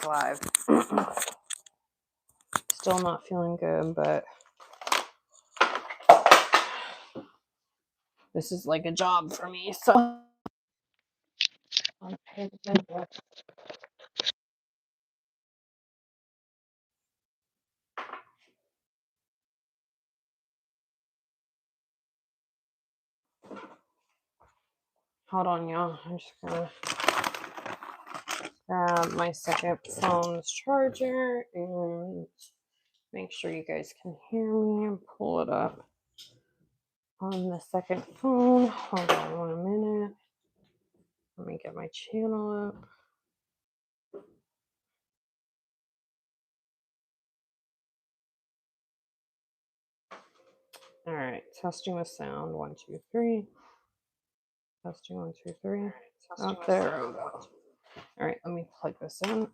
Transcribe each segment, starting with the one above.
TikTok live. Still not feeling good, but this is like a job for me, so hold on, y'all. I'm just gonna grab my second phone's charger and make sure you guys can hear me and pull it up on the second phone. Hold on 1 minute. Let me get my channel up. All right, testing the sound. 1, 2, 3. Testing 1, 2, 3. Oh, there we go. All right, let me plug this in.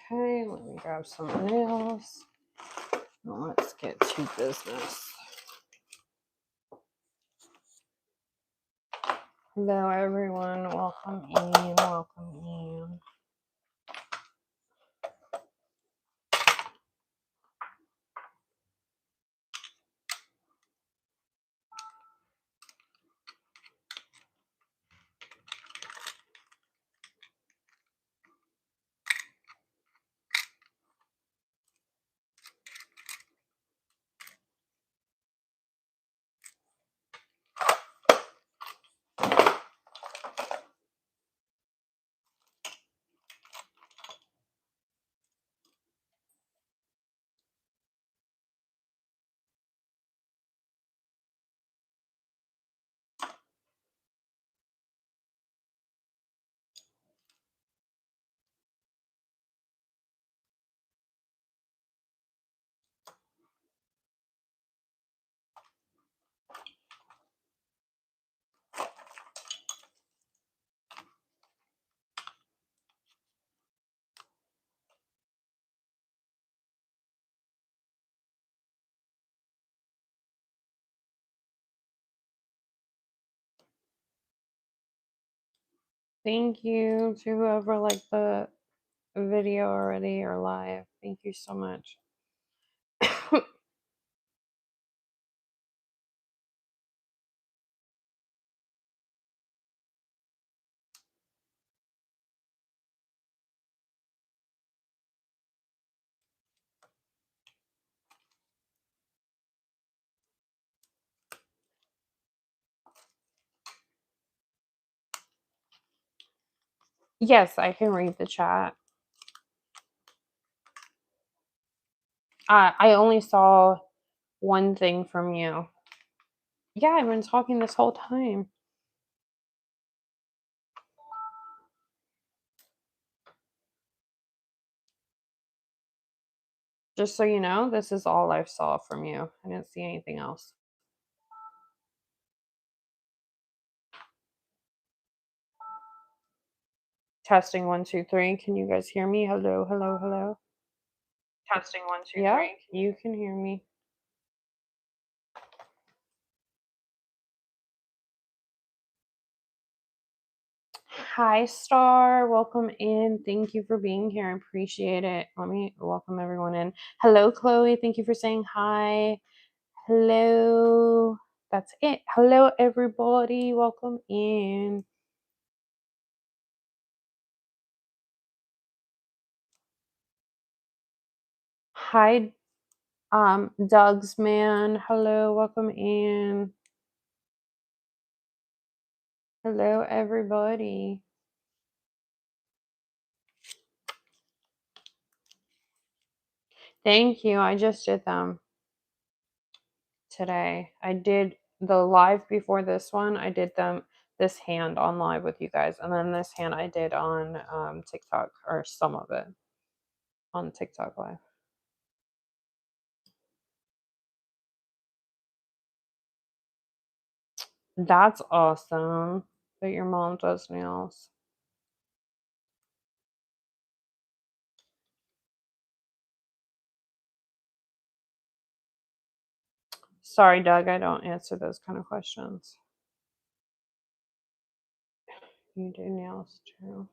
Okay, let me grab some nails. Now let's get to business. Hello, everyone. Welcome in. Welcome in. Thank you to whoever liked the video already or live. Thank you so much. Yes, I can read the chat. I only saw one thing from you. Yeah, I've been talking this whole time. Just so you know, this is all I saw from you. I didn't see anything else. Testing 1, 2, 3. Can you guys hear me? Hello, hello, hello. Testing 1, 2, 3. Yeah, you can hear me. Hi, Star. Welcome in. Thank you for being here. I appreciate it. Let me welcome everyone in. Hello, Chloe. Thank you for saying hi. Hello. That's it. Hello, everybody. Welcome in. Hi, Doug's man. Hello, welcome in. Hello, everybody. Thank you. I just did them today. I did the live before this one. I did them this hand on live with you guys, and then this hand I did on TikTok, or some of it on TikTok live. That's awesome. But your mom does nails. Sorry, Doug, I don't answer those kind of questions. You do nails too.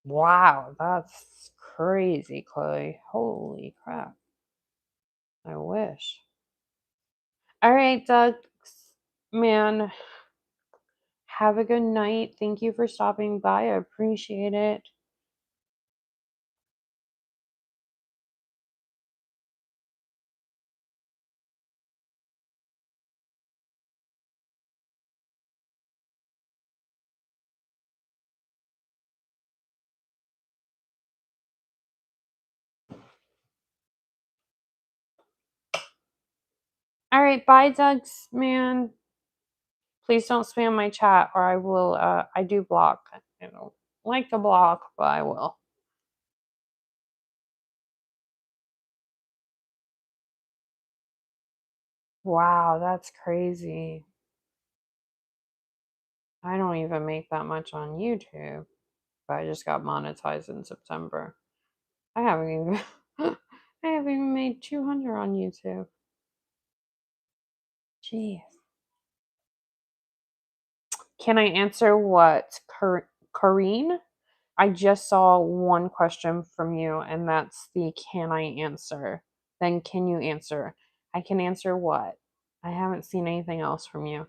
Wow, that's crazy, Chloe. Holy crap. I wish. All right, Doug, man, have a good night. Thank you for stopping by. I appreciate it. All right, bye, Doug's man. Please don't spam my chat or I will I do block. I don't like to block, but I will. Wow, that's crazy. I don't even make that much on YouTube, but I just got monetized in September. I haven't even I haven't even made 200 on YouTube. Jeez. Can I answer what? Corrine? I just saw one question from you, and that's the can I answer? Then can you answer? I can answer what? I haven't seen anything else from you.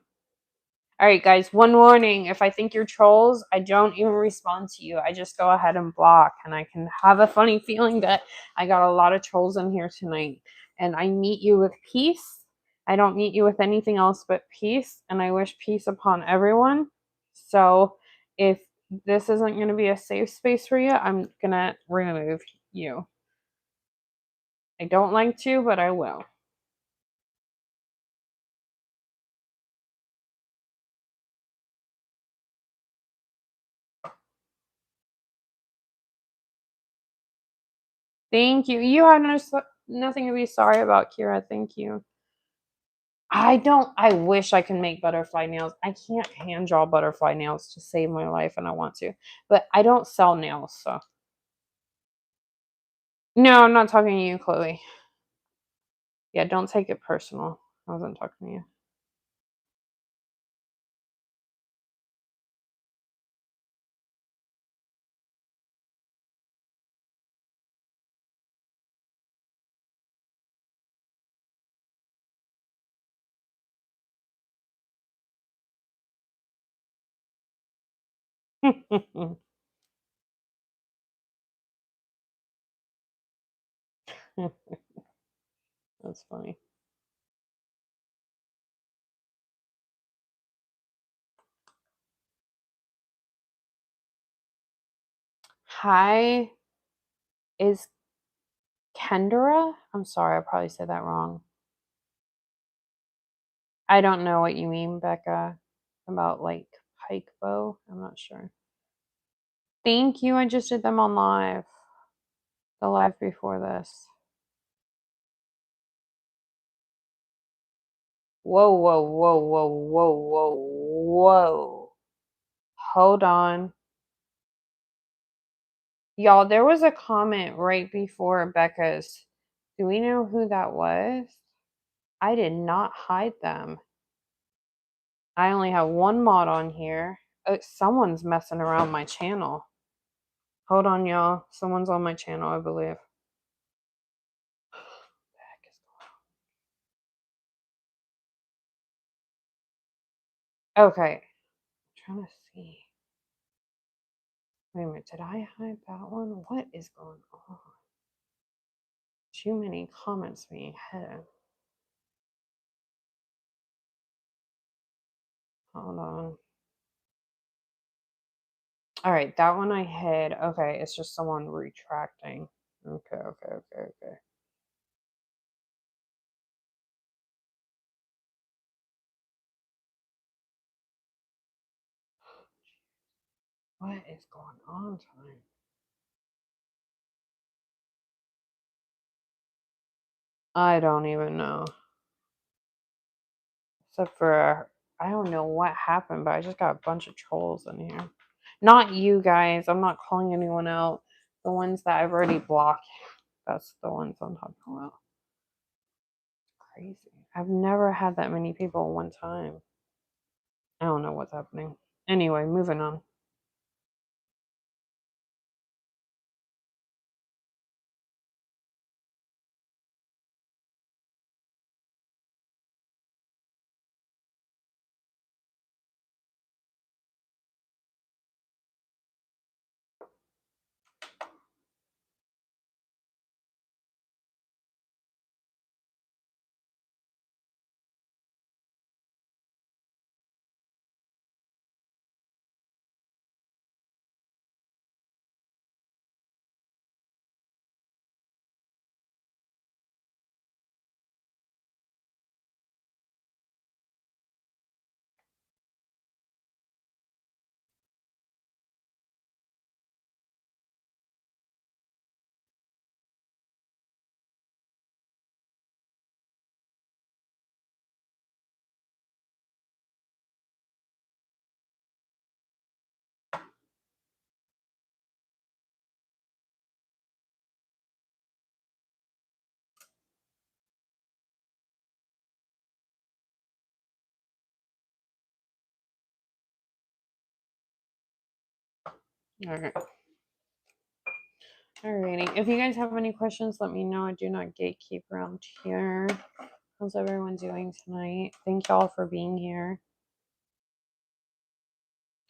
All right, guys, one warning. If I think you're trolls, I don't even respond to you. I just go ahead and block, and I can have a funny feeling that I got a lot of trolls in here tonight. And I meet you with peace. I don't meet you with anything else but peace, and I wish peace upon everyone. So if this isn't going to be a safe space for you, I'm going to remove you. I don't like to, but I will. Thank you. You have nothing to be sorry about, Kira. Thank you. I wish I could make butterfly nails. I can't hand draw butterfly nails to save my life and I want to. But I don't sell nails, so. No, I'm not talking to you, Chloe. Yeah, don't take it personal. I wasn't talking to you. That's funny. Hi, is Kendra? I'm sorry, I probably said that wrong. I don't know what you mean, Becca, about like pike bow. I'm not sure. Thank you. I just did them on live. The live before this. Whoa, whoa, whoa, whoa, whoa, whoa, whoa. Hold on. Y'all, there was a comment right before Becca's. Do we know who that was? I did not hide them. I only have one mod on here. Someone's messing around my channel. Hold on, y'all. Someone's on my channel, I believe. Okay. I'm trying to see. Wait a minute, did I hide that one? What is going on? Too many comments being hidden. Hold on. All right, that one I hid. Okay, it's just someone retracting. Okay. What is going on tonight? I don't even know. Except for, I don't know what happened, but I just got a bunch of trolls in here. Not you guys. I'm not calling anyone out. The ones that I've already blocked. That's the ones I'm talking about. Crazy. I've never had that many people at one time. I don't know what's happening. Anyway, moving on. Okay. Alrighty. If you guys have any questions, let me know. I do not gatekeep around here. How's everyone doing tonight? Thank y'all for being here.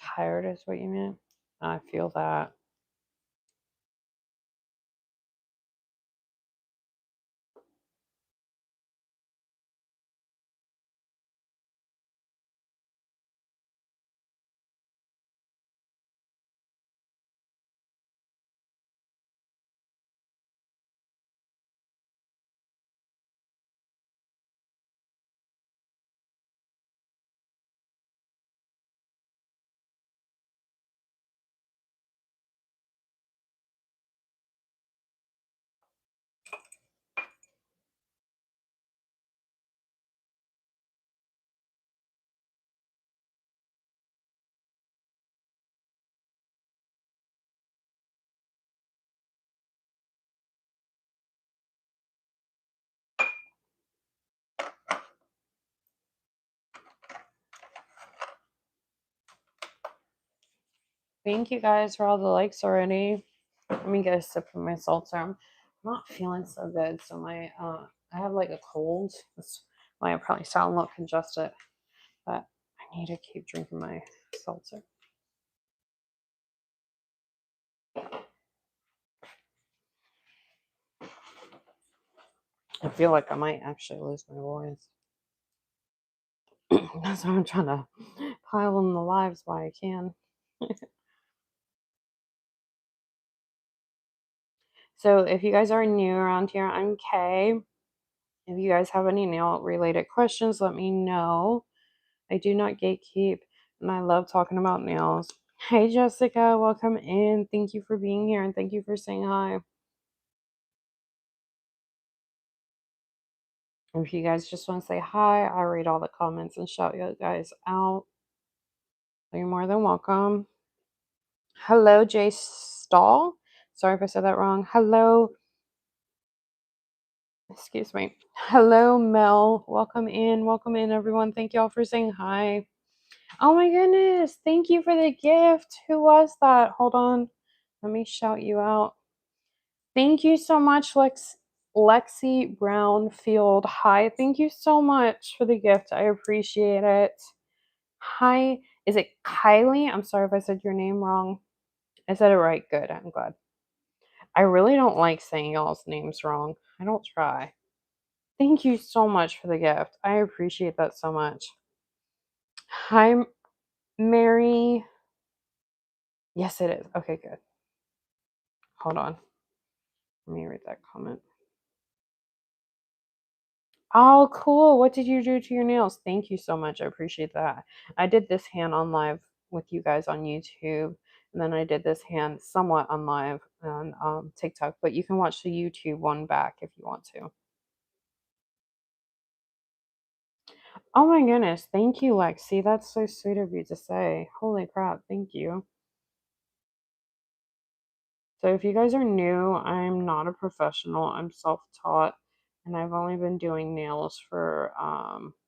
Tired is what you meant? I feel that. Thank you guys for all the likes already. Let me get a sip of my seltzer. I'm not feeling so good, so my I have like a cold. That's why I probably sound a little congested. But I need to keep drinking my seltzer. I feel like I might actually lose my voice. That's why I'm trying to pile in the lives while I can. So if you guys are new around here, I'm Kay. If you guys have any nail related questions, let me know. I do not gatekeep, and I love talking about nails. Hey Jessica, welcome in. Thank you for being here and thank you for saying hi. If you guys just want to say hi, I read all the comments and shout you guys out. So you're more than welcome. Hello, Jay Stahl. Sorry if I said that wrong. Hello. Excuse me. Hello, Mel. Welcome in, everyone. Thank y'all for saying hi. Oh my goodness. Thank you for the gift. Who was that? Hold on. Let me shout you out. Thank you so much, Lexi Brownfield. Hi. Thank you so much for the gift. I appreciate it. Hi. Is it Kylie? I'm sorry if I said your name wrong. I said it right. Good. I'm glad. I really don't like saying y'all's names wrong. I don't try. Thank you so much for the gift. I appreciate that so much. Hi, Mary. Yes, it is. Okay, good. Hold on. Let me read that comment. Oh, cool. What did you do to your nails? Thank you so much. I appreciate that. I did this hand on live with you guys on YouTube, and then I did this hand somewhat on live on TikTok, but you can watch the YouTube one back if you want to. Oh my goodness. Thank you, Lexi. That's so sweet of you to say. Holy crap. Thank you. So if you guys are new, I'm not a professional. I'm self-taught, and I've only been doing nails for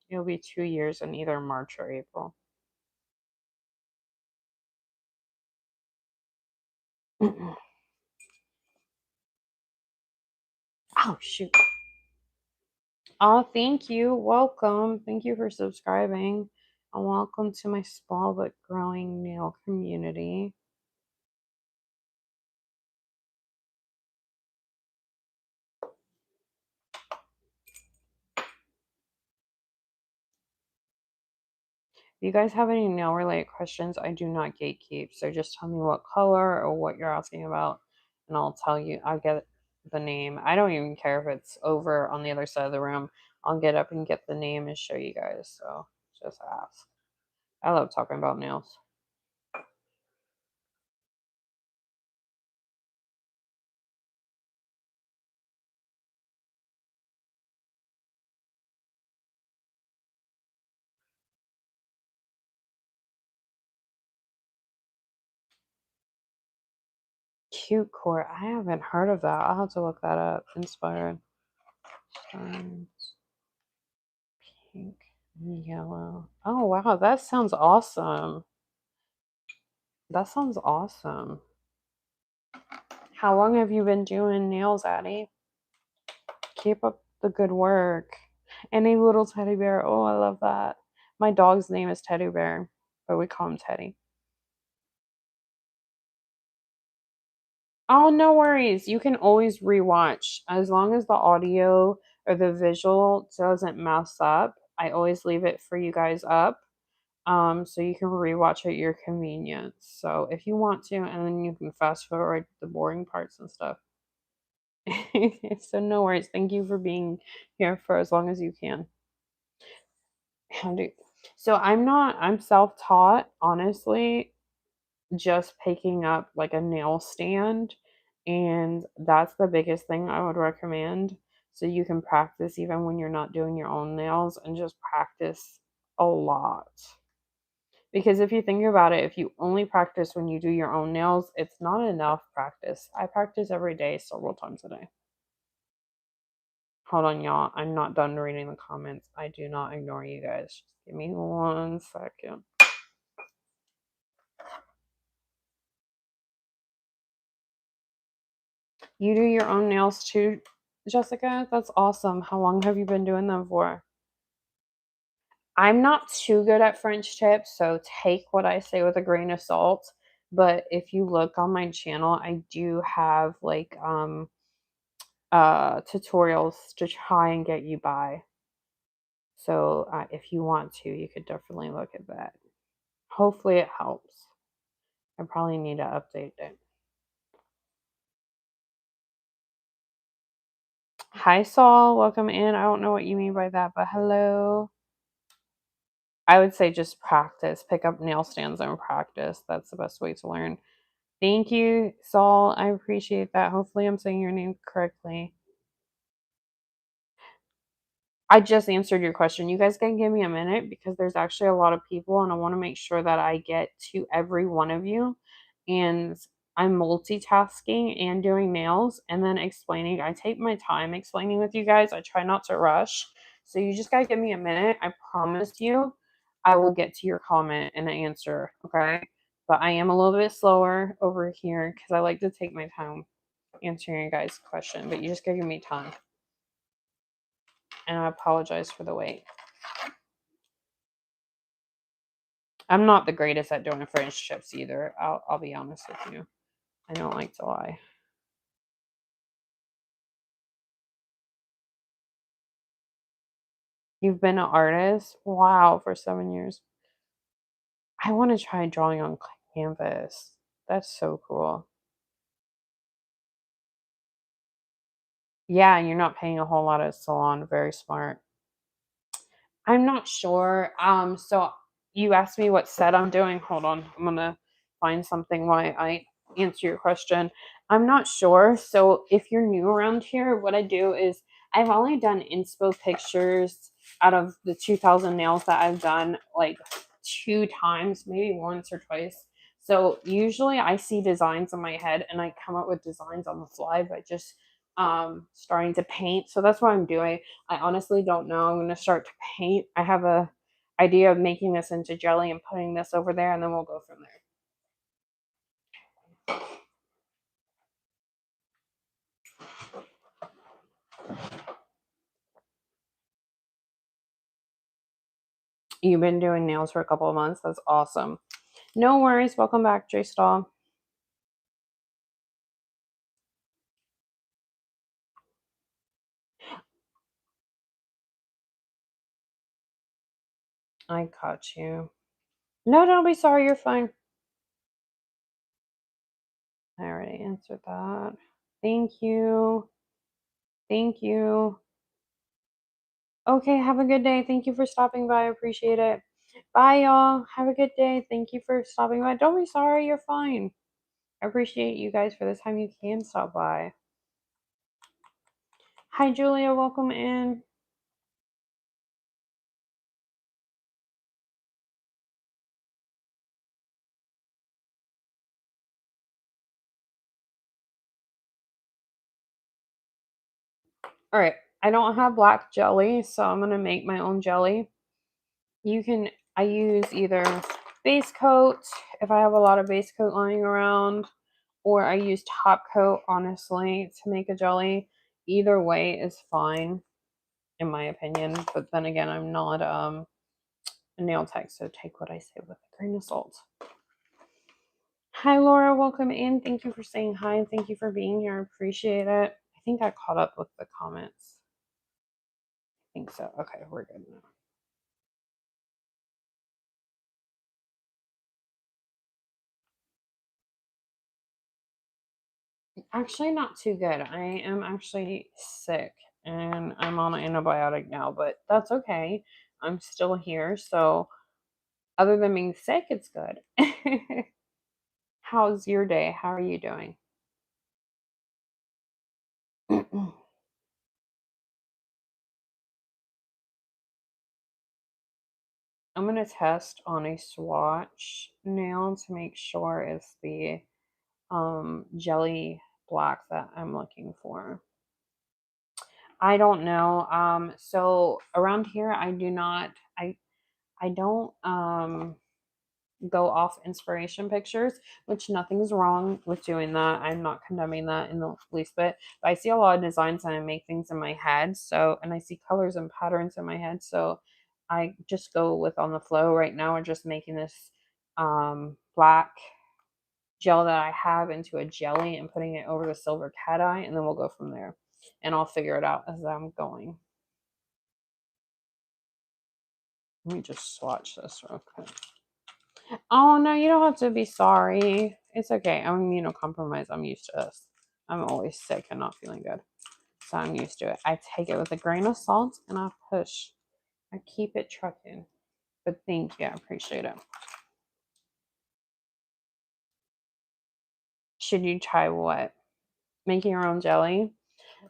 it'll be 2 years in either March or April. Oh shoot. Oh, thank you. Welcome. Thank you for subscribing. And welcome to my small but growing nail community. If you guys have any nail related questions, I do not gatekeep. So just tell me what color or what you're asking about, and I'll tell you. I'll get the name. I don't even care if it's over on the other side of the room. I'll get up and get the name and show you guys. So just ask. I love talking about nails. Cute core. I haven't heard of that. I'll have to look that up. Inspired. Stones. Pink and yellow. Oh wow, that sounds awesome. That sounds awesome. How long have you been doing nails, Addie? Keep up the good work. And a little teddy bear. Oh, I love that. My dog's name is Teddy Bear, but we call him Teddy. Oh, no worries. You can always rewatch as long as the audio or the visual doesn't mess up. I always leave it for you guys up. So you can rewatch at your convenience. So if you want to, and then you can fast forward the boring parts and stuff. So no worries. Thank you for being here for as long as you can. So I'm self-taught, honestly, just picking up like a nail stand, and that's the biggest thing I would recommend. So you can practice even when you're not doing your own nails and just practice a lot. Because if you think about it, if you only practice when you do your own nails, it's not enough practice. I practice every day, several times a day. Hold on, y'all. I'm not done reading the comments. I do not ignore you guys. Just give me 1 second. You do your own nails too, Jessica? That's awesome. How long have you been doing them for? I'm not too good at French tips, so take what I say with a grain of salt. But if you look on my channel, I do have like tutorials to try and get you by. So if you want to, you could definitely look at that. Hopefully it helps. I probably need to update it. Hi, Saul. Welcome in. I don't know what you mean by that, but hello. I would say just practice. Pick up nail stands and practice. That's the best way to learn. Thank you, Saul. I appreciate that. Hopefully, I'm saying your name correctly. I just answered your question. You guys can give me a minute because there's actually a lot of people, and I want to make sure that I get to every one of you. And I'm multitasking and doing nails and then explaining. I take my time explaining with you guys. I try not to rush. So you just got to give me a minute. I promise you, I will get to your comment and answer. Okay. But I am a little bit slower over here because I like to take my time answering your guys' question. But you just got to give me time. And I apologize for the wait. I'm not the greatest at doing French tips either. I'll be honest with you. I don't like to lie. You've been an artist? Wow, for 7 years. I want to try drawing on canvas. That's so cool. Yeah, you're not paying a whole lot of salon. Very smart. I'm not sure. So you asked me what set I'm doing. Hold on. I'm gonna find something while I answer your question. I'm not sure. So if you're new around here, what I do is I've only done inspo pictures out of the 2000 nails that I've done like 2 times, maybe once or twice. So usually I see designs in my head and I come up with designs on the fly by just starting to paint. So that's what I'm doing. I honestly don't know. I'm going to start to paint. I have a idea of making this into jelly and putting this over there, and then we'll go from there. You've been doing nails for a couple of months. That's awesome. No worries. Welcome back, J Stall. I caught you. No, don't be sorry. You're fine. I already answered that. Thank you. Thank you. Okay, have a good day. Thank you for stopping by. I appreciate it. Bye, y'all. Have a good day. Thank you for stopping by. Don't be sorry. You're fine. I appreciate you guys for the time you can stop by. Hi, Julia. Welcome in. All right. I don't have black jelly, so I'm going to make my own jelly. I use either base coat if I have a lot of base coat lying around, or I use top coat, honestly, to make a jelly. Either way is fine, in my opinion. But then again, I'm not a nail tech, so take what I say with a grain of salt. Hi, Laura. Welcome in. Thank you for saying hi, and thank you for being here. I appreciate it. I think I caught up with the comments. I think so. Okay, we're good now. Actually, not too good. I am actually sick and I'm on an antibiotic now, but that's okay. I'm still here. So, other than being sick, it's good. How's your day? How are you doing? I'm going to test on a swatch nail to make sure it's the jelly black that I'm looking for. I don't know. So around here I do not I don't go off inspiration pictures, which nothing's wrong with doing that. I'm not condemning that in the least bit. But I see a lot of designs and I make things in my head. So, and I see colors and patterns in my head. So I just go with on the flow. Right now, we're just making this black gel that I have into a jelly and putting it over the silver cat eye, and then we'll go from there. And I'll figure it out as I'm going. Let me just swatch this real quick. Oh no, you don't have to be sorry. It's okay. I'm immunocompromised. I'm used to this. I'm always sick and not feeling good. So I'm used to it. I take it with a grain of salt and I push. I keep it trucking. But thank you. I appreciate it. Should you try what? Making your own jelly?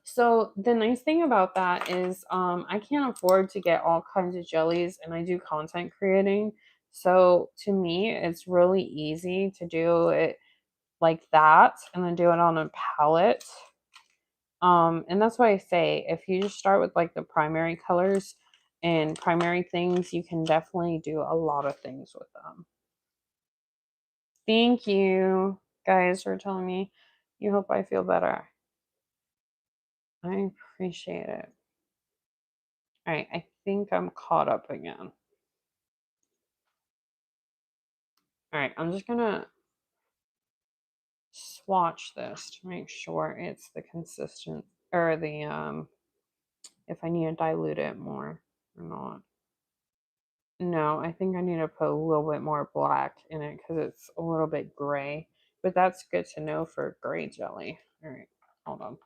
So the nice thing about that is I can't afford to get all kinds of jellies and I do content creating. So to me, it's really easy to do it like that and then do it on a palette. And that's why I say if you just start with like the primary colors and primary things, you can definitely do a lot of things with them. Thank you guys for telling me. You hope I feel better. I appreciate it. All right, I think I'm caught up again. All right, I'm just gonna swatch this to make sure it's the consistent or the if I need to dilute it more or not. No, I think I need to put a little bit more black in it because it's a little bit gray. But that's good to know for gray jelly. All right, hold on.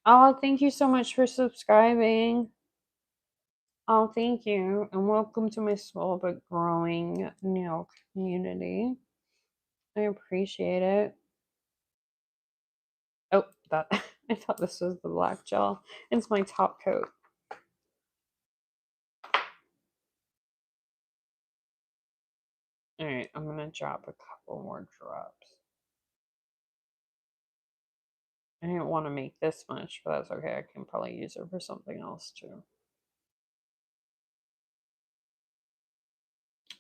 Oh, thank you so much for subscribing. Oh, thank you. And welcome to my small but growing nail community. I appreciate it. Oh, that I thought this was the black gel. It's my top coat. All right, I'm gonna drop a couple more drops. I didn't want to make this much, but that's okay. I can probably use it for something else too.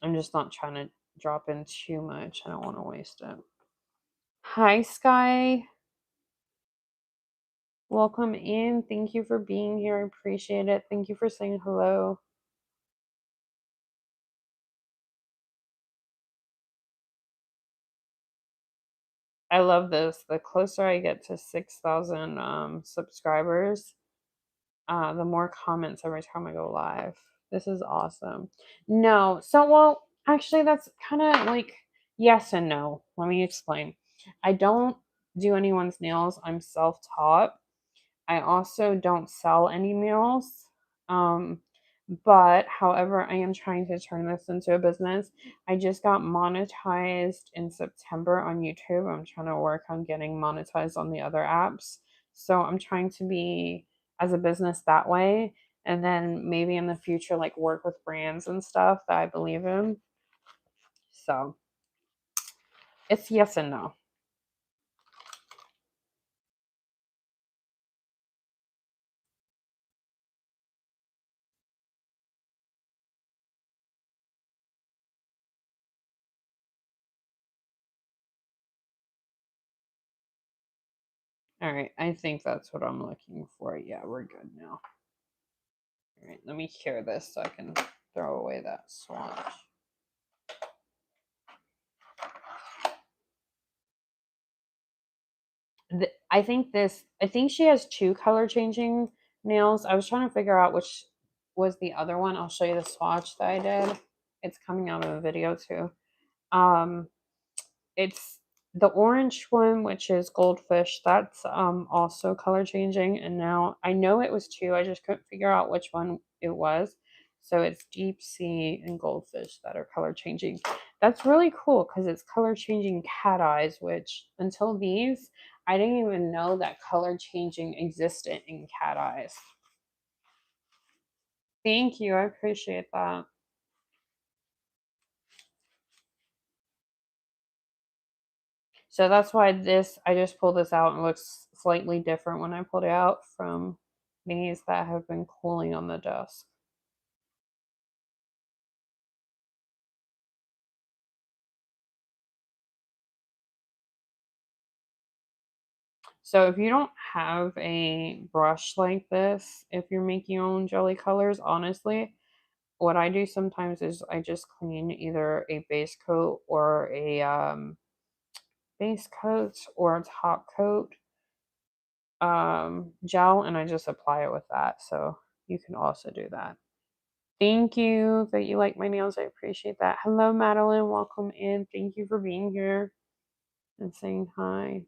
I'm just not trying to drop in too much. I don't want to waste it. Hi, Sky. Welcome in. Thank you for being here. I appreciate it. Thank you for saying hello. I love this. The closer I get to 6,000 subscribers, the more comments every time I go live. This is awesome. No, so well, actually, that's kind of like yes and no. Let me explain. I don't do anyone's nails. I'm self-taught. I also don't sell any nails. Um, but however, I am trying to turn this into a business. I just got monetized in September on YouTube. I'm trying to work on getting monetized on the other apps. So I'm trying to be as a business that way. And then maybe in the future, like work with brands and stuff that I believe in. So it's yes and no. All right. I think that's what I'm looking for. Yeah, we're good now. All right, let me cure this so I can throw away that swatch. I think she has two color changing nails. I was trying to figure out which was the other one. I'll show you the swatch that I did. It's coming out of a video too. Um, it's the orange one, which is goldfish. That's also color changing. And now I know it was two. I just couldn't figure out which one it was. So it's deep sea and goldfish that are color changing. That's really cool because it's color changing cat eyes, which until these, I didn't even know that color changing existed in cat eyes. Thank you. I appreciate that. So that's why I just pulled this out and it looks slightly different when I pulled it out from these that have been cooling on the desk. So if you don't have a brush like this, if you're making your own jelly colors, honestly, what I do sometimes is I just clean either a base coat or a base coat or a top coat gel, and I just apply it with that. So you can also do that. Thank you that you like my nails. I appreciate that. Hello, Madeline. Welcome in. Thank you for being here and saying hi.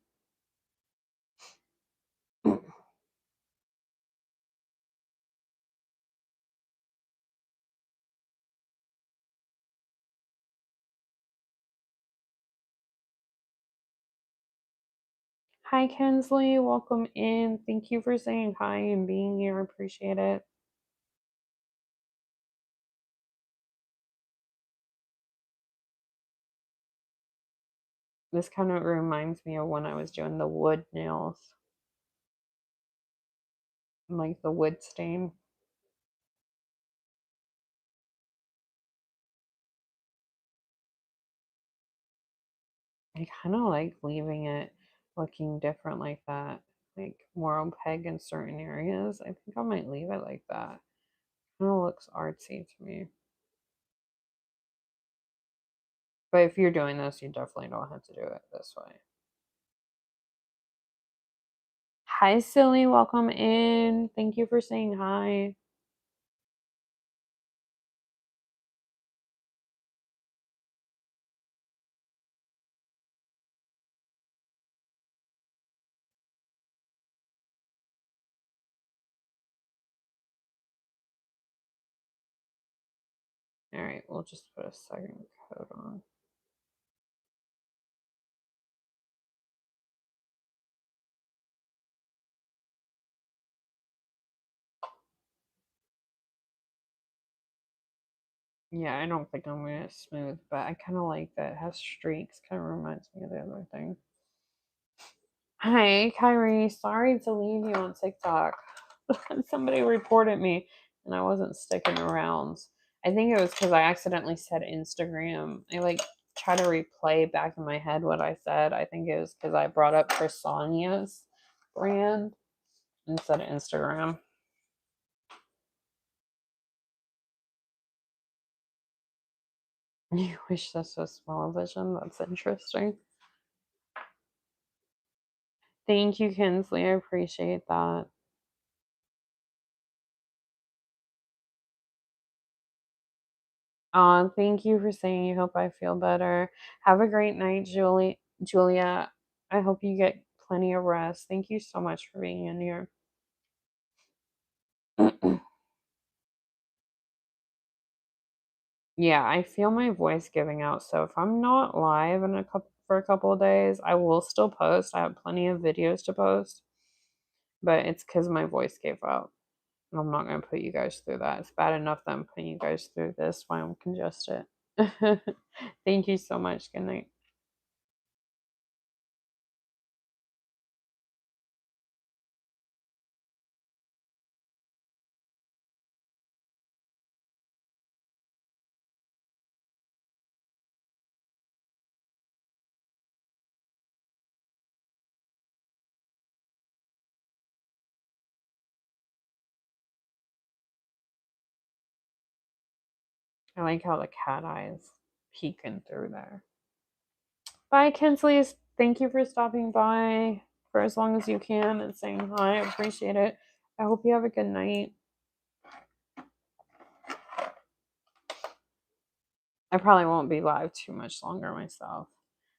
Hi, Kensley. Welcome in. Thank you for saying hi and being here. I appreciate it. This kind of reminds me of when I was doing the wood nails, like the wood stain. I kind of like leaving it looking different like that, like more opaque in certain areas. I think I might leave it like that. Kind of looks artsy to me. But if you're doing this, you definitely don't have to do it this way. Hi, Silly. Welcome in. Thank you for saying hi. All right, we'll just put a second coat on. Yeah, I don't think I'm gonna smooth, but I kind of like that it has streaks. Kind of reminds me of the other thing. Hi, Kyrie. Sorry to leave you on TikTok. Somebody reported me and I wasn't sticking around. I think it was because I accidentally said Instagram. I like try to replay back in my head what I said. I think it was because I brought up Personia's brand instead of Instagram. You wish this was smell-o-vision? That's interesting. Thank you, Kinsley. I appreciate that. Thank you for saying you hope I feel better. Have a great night, Julia. I hope you get plenty of rest. Thank you so much for being in here. Yeah, I feel my voice giving out. So if I'm not live in a couple for a couple of days, I will still post. I have plenty of videos to post, but it's because my voice gave out. And I'm not gonna put you guys through that. It's bad enough that I'm putting you guys through this while I'm congested. Thank you so much. Good night. I like how the cat eyes peeking through there. Bye, Kinsley. Thank you for stopping by for as long as you can and saying hi. I appreciate it. I hope you have a good night. I probably won't be live too much longer myself.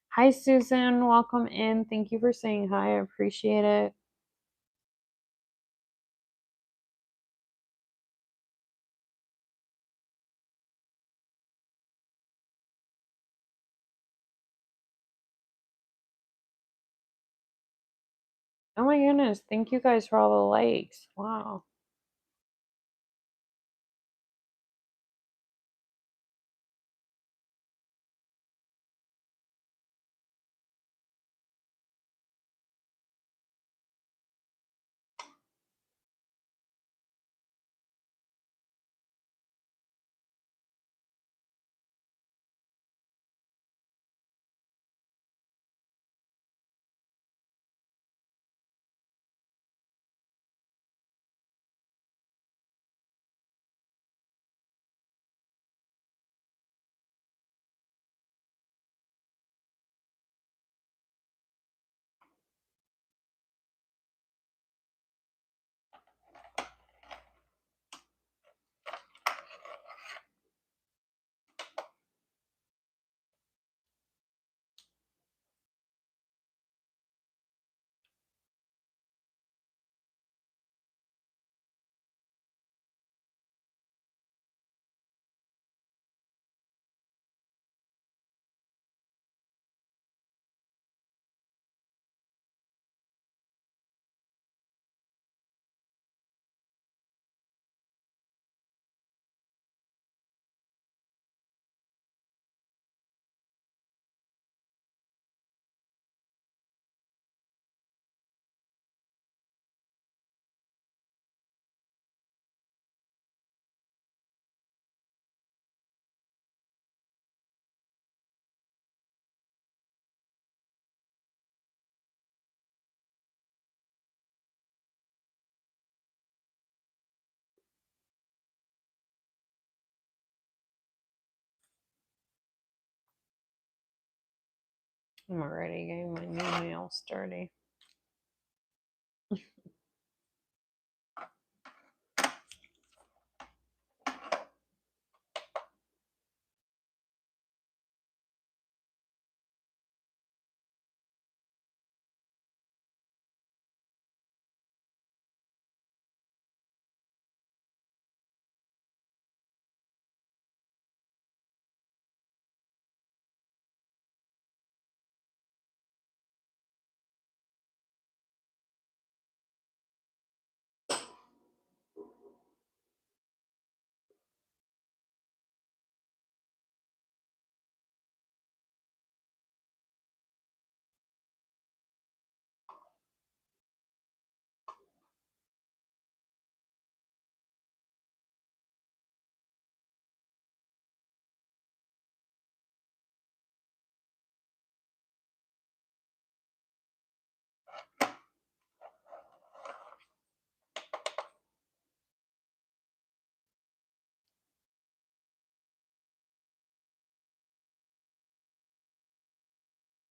Hi, Susan. Welcome in. Thank you for saying hi. I appreciate it. Oh my goodness. Thank you guys for all the likes. Wow. I'm already getting my new nails dirty.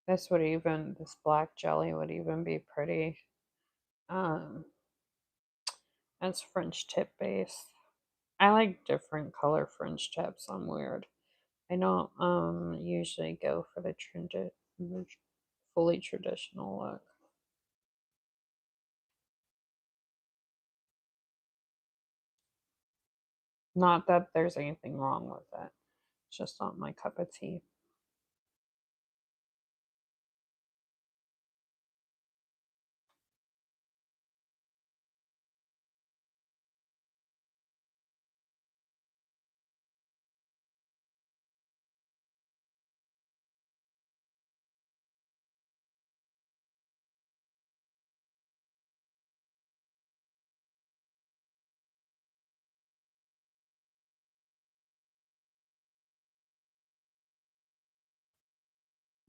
This black jelly would even be pretty. That's French tip base. I like different color French tips. I'm weird. I don't usually go for the fully traditional look. Not that there's anything wrong with it. It's just not my cup of tea.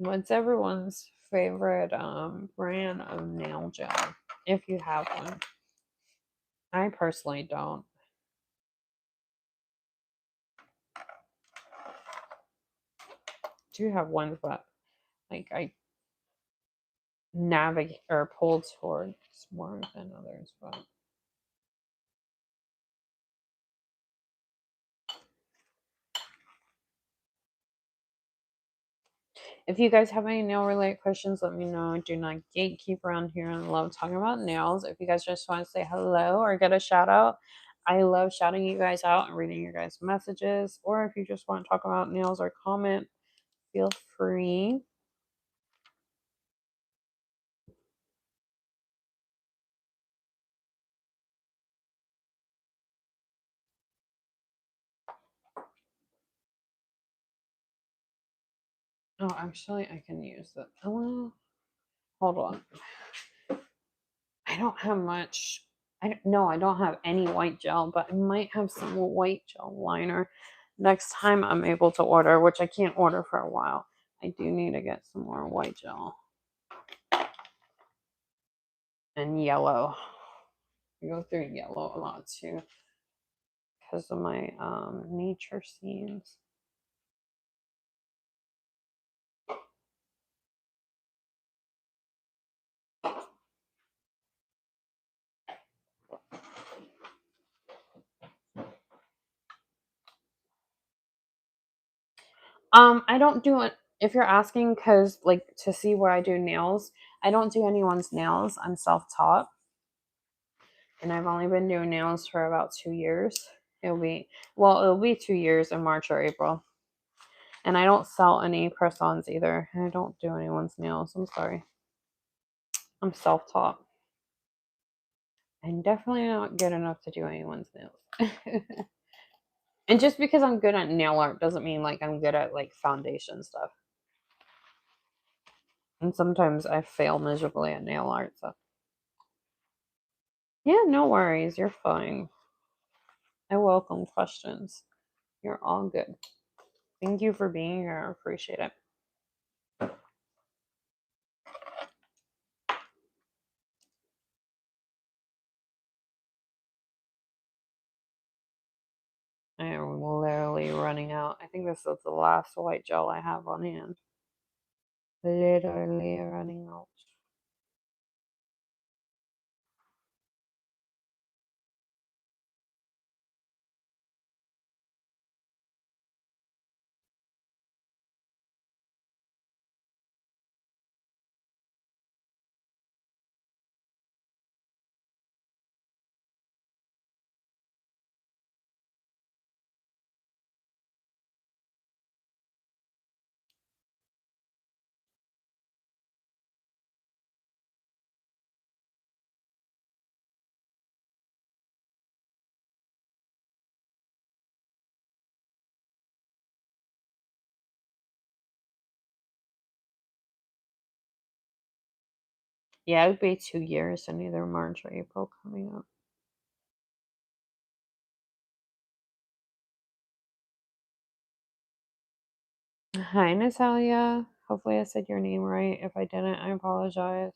What's everyone's favorite brand of nail gel? If you have one. I personally don't. Do have ones that like I navigate or pull towards more than others, but if you guys have any nail related questions, let me know. Do not gatekeep around here. I love talking about nails. If you guys just want to say hello or get a shout out, I love shouting you guys out and reading your guys' messages. Or if you just want to talk about nails or comment, feel free. Oh, actually, I can use it. Oh, hold on. I don't have much. I don't have any white gel, but I might have some white gel liner next time I'm able to order, which I can't order for a while. I do need to get some more white gel and yellow. I go through yellow a lot too because of my nature scenes. I don't do it if you're asking because like to see where I do nails. I don't do anyone's nails. I'm self-taught, and I've only been doing nails for about 2 years. It'll be 2 years in March or April. And I don't sell any press-ons either. I don't do anyone's nails. I'm sorry. I'm self-taught. I'm definitely not good enough to do anyone's nails. And just because I'm good at nail art doesn't mean like I'm good at like foundation stuff. And sometimes I fail miserably at nail art. So yeah, no worries. You're fine. I welcome questions. You're all good. Thank you for being here. I appreciate it. I am literally running out. I think this is the last white gel I have on hand. Literally running out. Yeah, it would be 2 years in either March or April coming up. Hi, Natalia. Hopefully I said your name right. If I didn't, I apologize.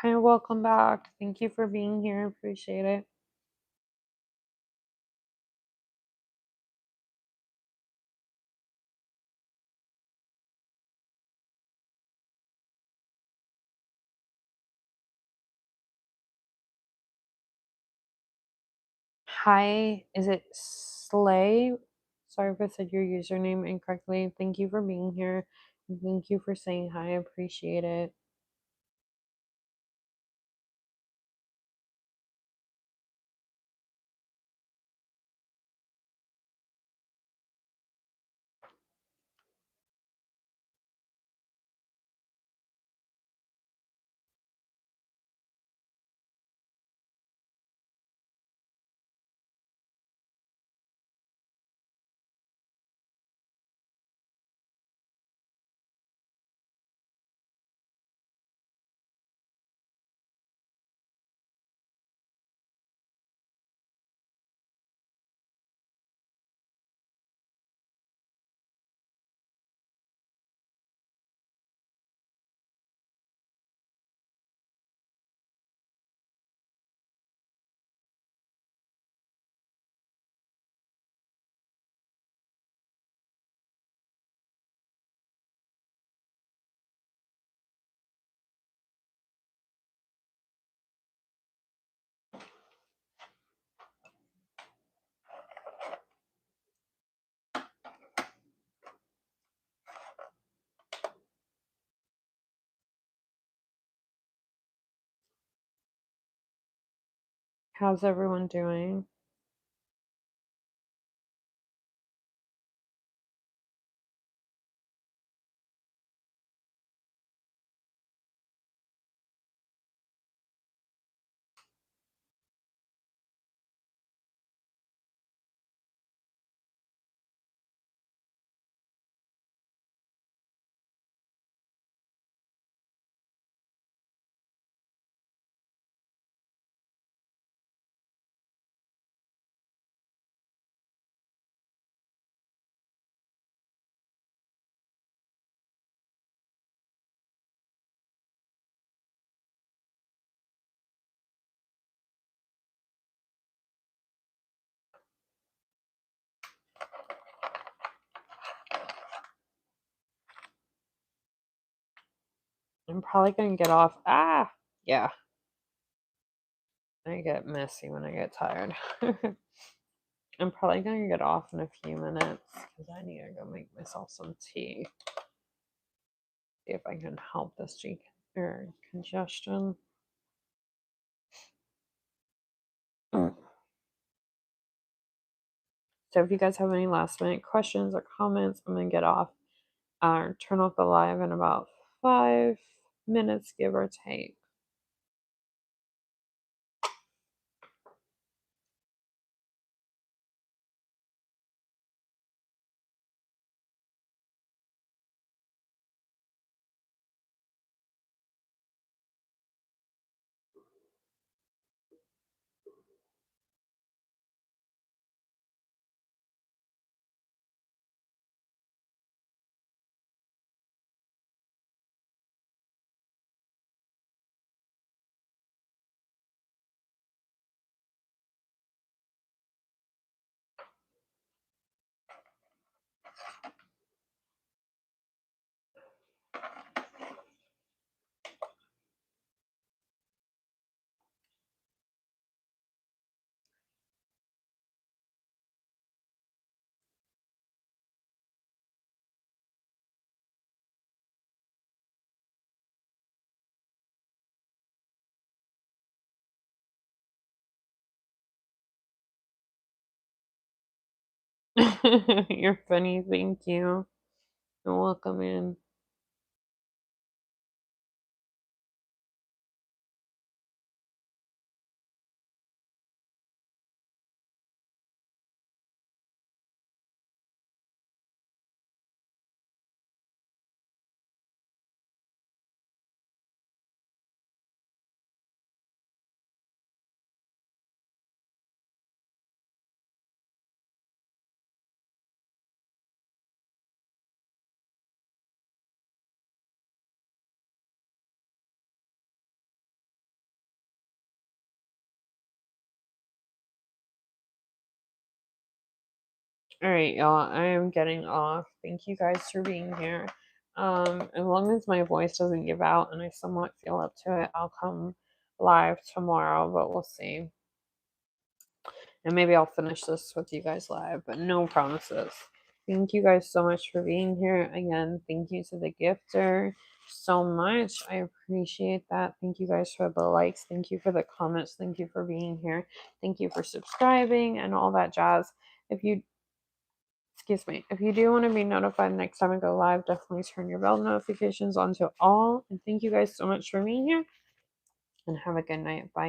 Hi, welcome back. Thank you for being here. Appreciate it. Hi, is it Slay? Sorry if I said your username incorrectly. Thank you for being here. Thank you for saying hi. I appreciate it. How's everyone doing? I'm probably gonna get off. Yeah. I get messy when I get tired. I'm probably gonna get off in a few minutes because I need to go make myself some tea. See if I can help this cheek or congestion. So if you guys have any last minute questions or comments, I'm gonna get off. Turn off the live in about 5 minutes, give or take. You're funny, thank you. And welcome in. All right, y'all. I am getting off. Thank you guys for being here. As long as my voice doesn't give out and I somewhat feel up to it, I'll come live tomorrow, but we'll see. And maybe I'll finish this with you guys live, but no promises. Thank you guys so much for being here. Again, thank you to the gifter so much. I appreciate that. Thank you guys for the likes. Thank you for the comments. Thank you for being here. Thank you for subscribing and all that jazz. If you do want to be notified next time I go live, definitely turn your bell notifications on to all. And thank you guys so much for being here. And have a good night. Bye.